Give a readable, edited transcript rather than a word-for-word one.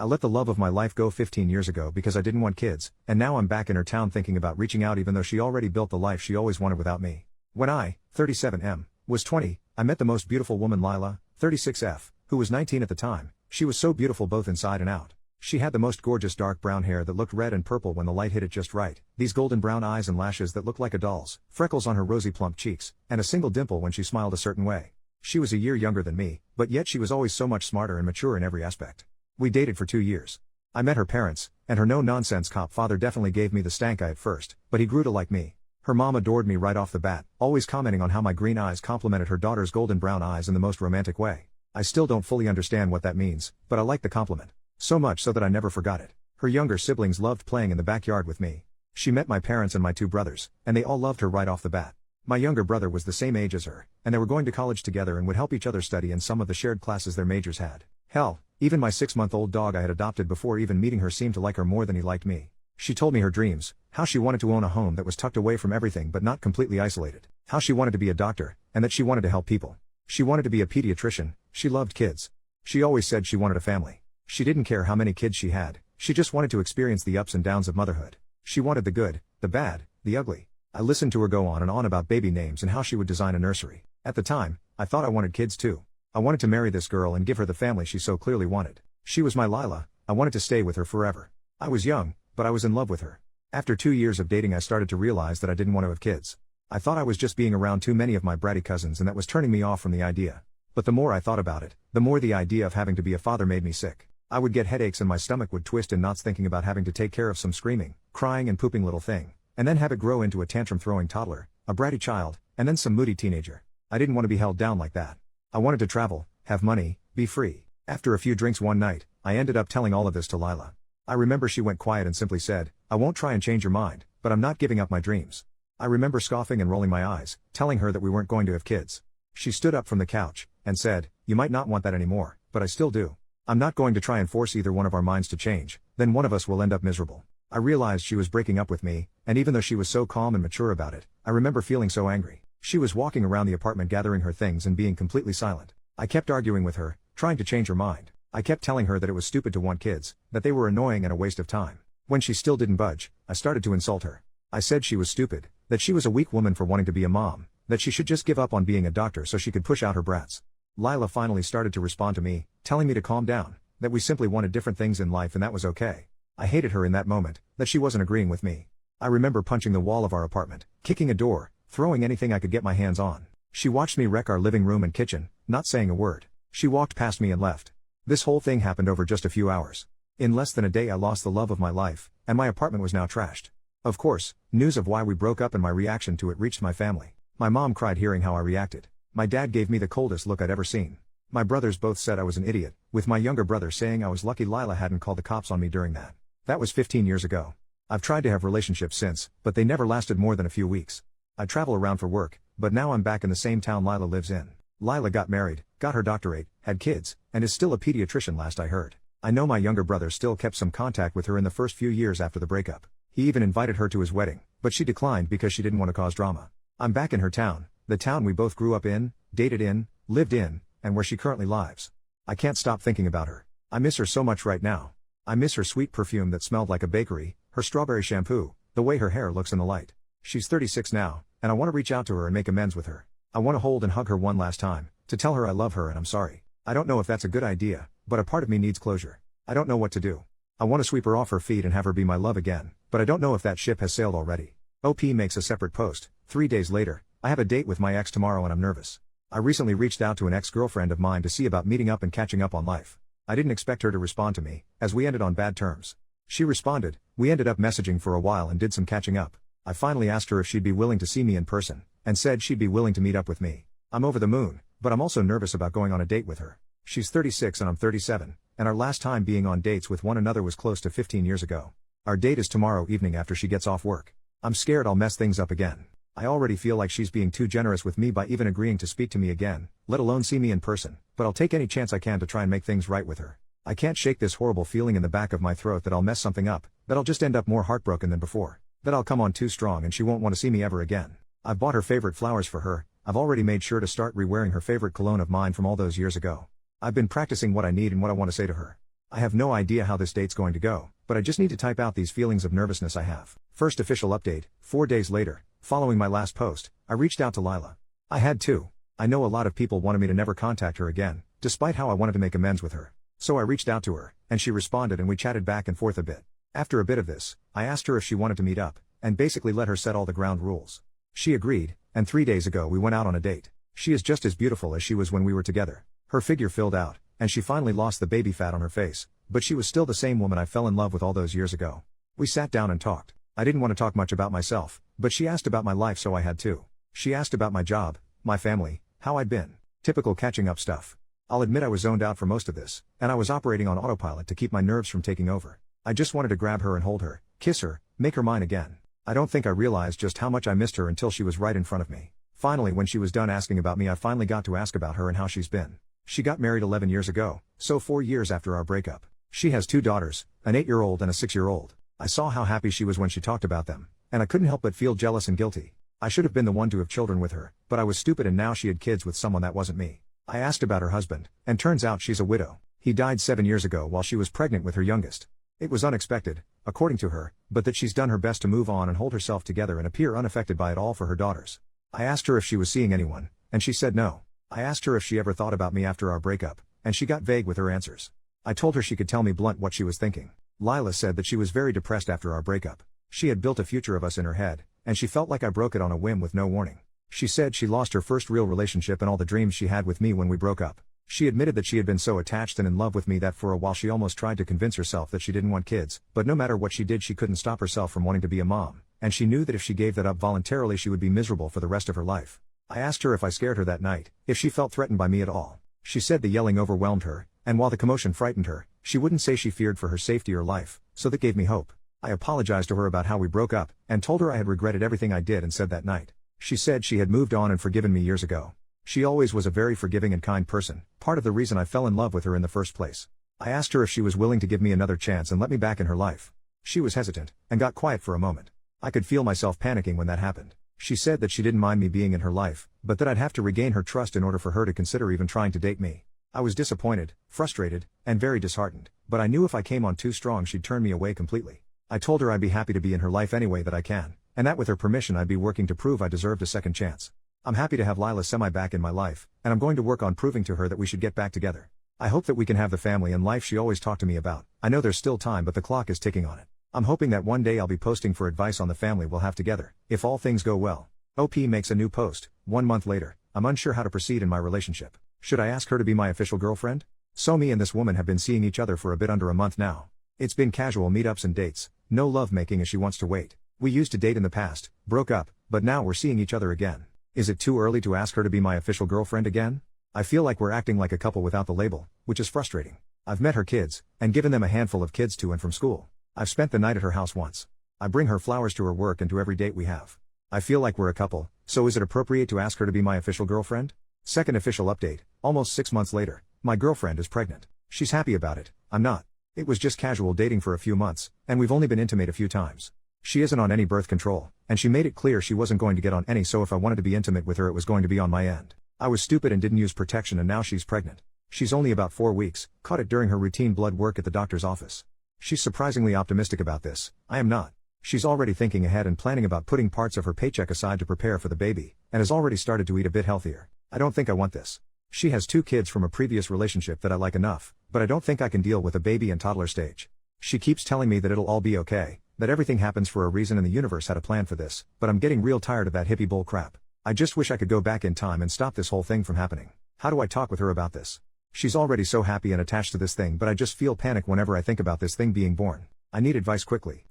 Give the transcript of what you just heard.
I let the love of my life go 15 years ago because I didn't want kids, and now I'm back in her town thinking about reaching out even though she already built the life she always wanted without me. When I, 37M, was 20, I met the most beautiful woman Lila, 36F, who was 19 at the time. She was so beautiful both inside and out. She had the most gorgeous dark brown hair that looked red and purple when the light hit it just right, these golden brown eyes and lashes that looked like a doll's, freckles on her rosy plump cheeks, and a single dimple when she smiled a certain way. She was a year younger than me, but yet she was always so much smarter and mature in every aspect. We dated for 2 years. I met her parents, and her no-nonsense cop father definitely gave me the stank eye at first, but he grew to like me. Her mom adored me right off the bat, always commenting on how my green eyes complemented her daughter's golden brown eyes in the most romantic way. I still don't fully understand what that means, but I like the compliment. So much so that I never forgot it. Her younger siblings loved playing in the backyard with me. She met my parents and my 2 brothers, and they all loved her right off the bat. My younger brother was the same age as her, and they were going to college together and would help each other study in some of the shared classes their majors had. Hell, even my 6-month-old dog I had adopted before even meeting her seemed to like her more than he liked me. She told me her dreams, how she wanted to own a home that was tucked away from everything but not completely isolated, how she wanted to be a doctor, and that she wanted to help people. She wanted to be a pediatrician, she loved kids. She always said she wanted a family. She didn't care how many kids she had, she just wanted to experience the ups and downs of motherhood. She wanted the good, the bad, the ugly. I listened to her go on and on about baby names and how she would design a nursery. At the time, I thought I wanted kids too. I wanted to marry this girl and give her the family she so clearly wanted. She was my Lila, I wanted to stay with her forever. I was young, but I was in love with her. After 2 years of dating I started to realize that I didn't want to have kids. I thought I was just being around too many of my bratty cousins and that was turning me off from the idea. But the more I thought about it, the more the idea of having to be a father made me sick. I would get headaches and my stomach would twist in knots thinking about having to take care of some screaming, crying and pooping little thing, and then have it grow into a tantrum-throwing toddler, a bratty child, and then some moody teenager. I didn't want to be held down like that. I wanted to travel, have money, be free. After a few drinks one night, I ended up telling all of this to Lila. I remember she went quiet and simply said, "I won't try and change your mind, but I'm not giving up my dreams." I remember scoffing and rolling my eyes, telling her that we weren't going to have kids. She stood up from the couch, and said, "You might not want that anymore, but I still do. I'm not going to try and force either one of our minds to change, then one of us will end up miserable." I realized she was breaking up with me, and even though she was so calm and mature about it, I remember feeling so angry. She was walking around the apartment gathering her things and being completely silent. I kept arguing with her, trying to change her mind. I kept telling her that it was stupid to want kids, that they were annoying and a waste of time. When she still didn't budge, I started to insult her. I said she was stupid, that she was a weak woman for wanting to be a mom, that she should just give up on being a doctor so she could push out her brats. Lila finally started to respond to me, telling me to calm down, that we simply wanted different things in life and that was okay. I hated her in that moment, that she wasn't agreeing with me. I remember punching the wall of our apartment, kicking a door, throwing anything I could get my hands on. She watched me wreck our living room and kitchen, not saying a word. She walked past me and left. This whole thing happened over just a few hours. In less than a day I lost the love of my life, and my apartment was now trashed. Of course, news of why we broke up and my reaction to it reached my family. My mom cried hearing how I reacted. My dad gave me the coldest look I'd ever seen. My brothers both said I was an idiot, with my younger brother saying I was lucky Lila hadn't called the cops on me during that. That was 15 years ago. I've tried to have relationships since, but they never lasted more than a few weeks. I travel around for work, but now I'm back in the same town Lila lives in. Lila got married, got her doctorate, had kids, and is still a pediatrician last I heard. I know my younger brother still kept some contact with her in the first few years after the breakup. He even invited her to his wedding, but she declined because she didn't want to cause drama. I'm back in her town, the town we both grew up in, dated in, lived in, and where she currently lives. I can't stop thinking about her. I miss her so much right now. I miss her sweet perfume that smelled like a bakery, her strawberry shampoo, the way her hair looks in the light. She's 36 now, and I want to reach out to her and make amends with her. I want to hold and hug her one last time, to tell her I love her and I'm sorry. I don't know if that's a good idea, but a part of me needs closure. I don't know what to do. I want to sweep her off her feet and have her be my love again, but I don't know if that ship has sailed already. OP makes a separate post. 3 days later, I have a date with my ex tomorrow and I'm nervous. I recently reached out to an ex-girlfriend of mine to see about meeting up and catching up on life. I didn't expect her to respond to me, as we ended on bad terms. She responded, we ended up messaging for a while and did some catching up. I finally asked her if she'd be willing to see me in person, and said she'd be willing to meet up with me. I'm over the moon, but I'm also nervous about going on a date with her. She's 36 and I'm 37, and our last time being on dates with one another was close to 15 years ago. Our date is tomorrow evening after she gets off work. I'm scared I'll mess things up again. I already feel like she's being too generous with me by even agreeing to speak to me again, let alone see me in person, but I'll take any chance I can to try and make things right with her. I can't shake this horrible feeling in the back of my throat that I'll mess something up, that I'll just end up more heartbroken than before, that I'll come on too strong and she won't want to see me ever again. I've bought her favorite flowers for her, I've already made sure to start re-wearing her favorite cologne of mine from all those years ago. I've been practicing what I need and what I want to say to her. I have no idea how this date's going to go, but I just need to type out these feelings of nervousness I have. First official update, 4 days later, following my last post, I reached out to Lila. I had to. I know a lot of people wanted me to never contact her again, despite how I wanted to make amends with her. So I reached out to her, and she responded and we chatted back and forth a bit. After a bit of this, I asked her if she wanted to meet up, and basically let her set all the ground rules. She agreed, and 3 days ago we went out on a date. She is just as beautiful as she was when we were together. Her figure filled out, and she finally lost the baby fat on her face, but she was still the same woman I fell in love with all those years ago. We sat down and talked. I didn't want to talk much about myself, but she asked about my life so I had to. She asked about my job, my family, how I'd been. Typical catching up stuff. I'll admit I was zoned out for most of this, and I was operating on autopilot to keep my nerves from taking over. I just wanted to grab her and hold her, kiss her, make her mine again. I don't think I realized just how much I missed her until she was right in front of me. Finally, when she was done asking about me, I finally got to ask about her and how she's been. She got married 11 years ago, so 4 years after our breakup. She has 2 daughters, an 8-year-old and a 6-year-old. I saw how happy she was when she talked about them, and I couldn't help but feel jealous and guilty. I should have been the one to have children with her, but I was stupid and now she had kids with someone that wasn't me. I asked about her husband, and turns out she's a widow. He died 7 years ago while she was pregnant with her youngest. It was unexpected, according to her, but that she's done her best to move on and hold herself together and appear unaffected by it all for her daughters. I asked her if she was seeing anyone, and she said no. I asked her if she ever thought about me after our breakup, and she got vague with her answers. I told her she could tell me blunt what she was thinking. Lila said that she was very depressed after our breakup. She had built a future of us in her head, and she felt like I broke it on a whim with no warning. She said she lost her first real relationship and all the dreams she had with me when we broke up. She admitted that she had been so attached and in love with me that for a while she almost tried to convince herself that she didn't want kids, but no matter what she did she couldn't stop herself from wanting to be a mom, and she knew that if she gave that up voluntarily she would be miserable for the rest of her life. I asked her if I scared her that night, if she felt threatened by me at all. She said the yelling overwhelmed her, and while the commotion frightened her, she wouldn't say she feared for her safety or life, so that gave me hope. I apologized to her about how we broke up, and told her I had regretted everything I did and said that night. She said she had moved on and forgiven me years ago. She always was a very forgiving and kind person, part of the reason I fell in love with her in the first place. I asked her if she was willing to give me another chance and let me back in her life. She was hesitant, and got quiet for a moment. I could feel myself panicking when that happened. She said that she didn't mind me being in her life, but that I'd have to regain her trust in order for her to consider even trying to date me. I was disappointed, frustrated, and very disheartened, but I knew if I came on too strong she'd turn me away completely. I told her I'd be happy to be in her life any way that I can, and that with her permission I'd be working to prove I deserved a second chance. I'm happy to have Lila semi back in my life, and I'm going to work on proving to her that we should get back together. I hope that we can have the family and life she always talked to me about. I know there's still time, but the clock is ticking on it. I'm hoping that one day I'll be posting for advice on the family we'll have together, if all things go well. OP makes a new post. 1 month later, I'm unsure how to proceed in my relationship. Should I ask her to be my official girlfriend? So me and this woman have been seeing each other for a bit under a month now. It's been casual meetups and dates, no lovemaking as she wants to wait. We used to date in the past, broke up, but now we're seeing each other again. Is it too early to ask her to be my official girlfriend again? I feel like we're acting like a couple without the label, which is frustrating. I've met her kids, and given them a handful of kids to and from school. I've spent the night at her house once. I bring her flowers to her work and to every date we have. I feel like we're a couple, so is it appropriate to ask her to be my official girlfriend? Second official update, almost 6 months later, my girlfriend is pregnant. She's happy about it, I'm not. It was just casual dating for a few months, and we've only been intimate a few times. She isn't on any birth control, and she made it clear she wasn't going to get on any, so if I wanted to be intimate with her it was going to be on my end. I was stupid and didn't use protection, and now she's pregnant. She's only about 4 weeks, caught it during her routine blood work at the doctor's office. She's surprisingly optimistic about this, I am not. She's already thinking ahead and planning about putting parts of her paycheck aside to prepare for the baby, and has already started to eat a bit healthier. I don't think I want this. She has 2 kids from a previous relationship that I like enough, but I don't think I can deal with a baby and toddler stage. She keeps telling me that it'll all be okay, that everything happens for a reason and the universe had a plan for this, but I'm getting real tired of that hippie bull crap. I just wish I could go back in time and stop this whole thing from happening. How do I talk with her about this? She's already so happy and attached to this thing, but I just feel panic whenever I think about this thing being born. I need advice quickly.